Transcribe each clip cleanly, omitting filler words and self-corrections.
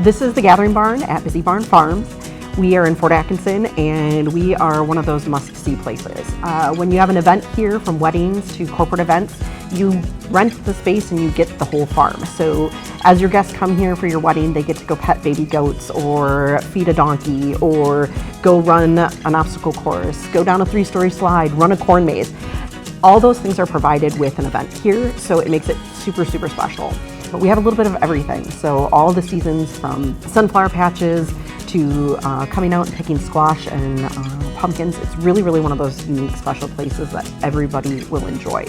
This is the Gathering Barn at Busy Barn Farms. We are in Fort Atkinson, and we are one of those must-see places. When you have an event here, from weddings to corporate events, you rent the space and you get the whole farm. So as your guests come here for your wedding, they get to go pet baby goats or feed a donkey or go run an obstacle course, go down a 3-story slide, run a corn maze. All those things are provided with an event here, so it makes it super, super special. But we have a little bit of everything. So all the seasons, from sunflower patches to coming out and picking squash and pumpkins. It's really, really one of those unique, special places that everybody will enjoy.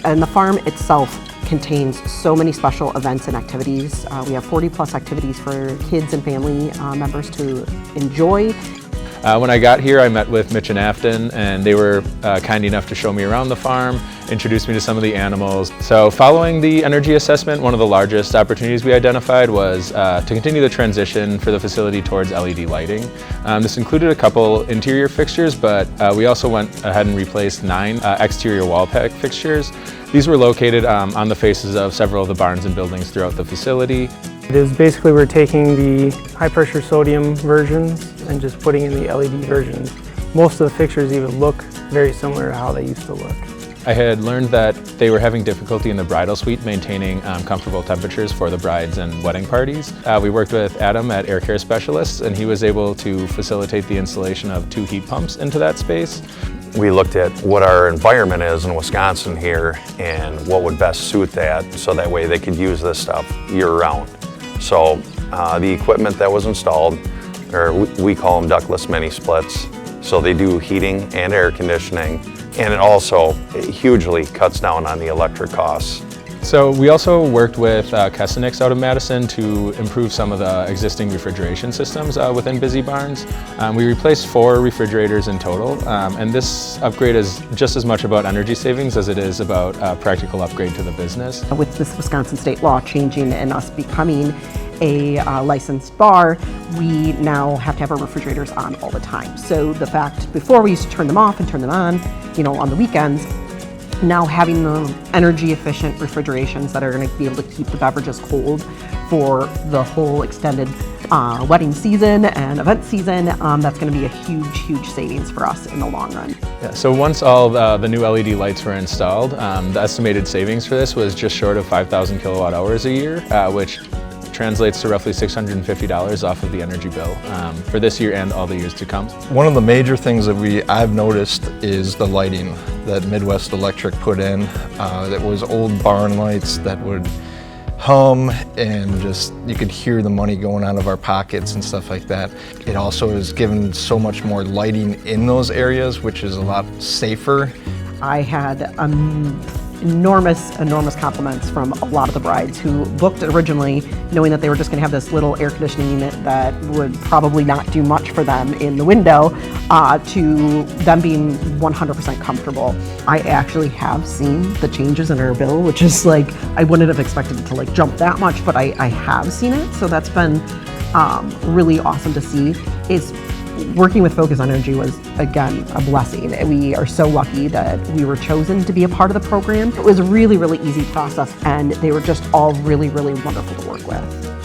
And the farm itself contains so many special events and activities. We have 40+ activities for kids and family members to enjoy. When I got here, I met with Mitch and Afton, and they were kind enough to show me around the farm, introduce me to some of the animals. So following the energy assessment, one of the largest opportunities we identified was to continue the transition for the facility towards LED lighting. This included a couple interior fixtures, but we also went ahead and replaced 9 exterior wall pack fixtures. These were located on the faces of several of the barns and buildings throughout the facility. It is basically we're taking the high pressure sodium versions and just putting in the LED versions. Most of the fixtures even look very similar to how they used to look. I had learned that they were having difficulty in the bridal suite maintaining comfortable temperatures for the brides and wedding parties. We worked with Adam at Air Care Specialists, and he was able to facilitate the installation of 2 heat pumps into that space. We looked at what our environment is in Wisconsin here and what would best suit that, so that way they could use this stuff year-round. So the equipment that was installed, or we call them ductless mini splits, so they do heating and air conditioning, and it also hugely cuts down on the electric costs. So we also worked with Kessenix out of Madison to improve some of the existing refrigeration systems within Busy Barns. We replaced 4 refrigerators in total, and this upgrade is just as much about energy savings as it is about practical upgrade to the business. With this Wisconsin state law changing and us becoming a licensed bar, we now have to have our refrigerators on all the time. So the fact, before we used to turn them off and turn them on, on the weekends, now having the energy efficient refrigerations that are going to be able to keep the beverages cold for the whole extended wedding season and event season, that's going to be a huge, huge savings for us in the long run. Yeah, so once all the new LED lights were installed, the estimated savings for this was just short of 5,000 kilowatt hours a year, which translates to roughly $650 off of the energy bill for this year and all the years to come. One of the major things that I've noticed is the lighting that Midwest Electric put in. That was old barn lights that would hum, and just you could hear the money going out of our pockets and stuff like that. It also has given so much more lighting in those areas, which is a lot safer. I had enormous compliments from a lot of the brides who booked originally knowing that they were just going to have this little air conditioning unit that would probably not do much for them in the window, to them being 100% comfortable. I actually have seen the changes in our bill, which is like, I wouldn't have expected it to jump that much, but I have seen it. So that's been really awesome to see. Working with Focus Energy was, again, a blessing. We are so lucky that we were chosen to be a part of the program. It was a really, really easy process, and they were just all really, really wonderful to work with.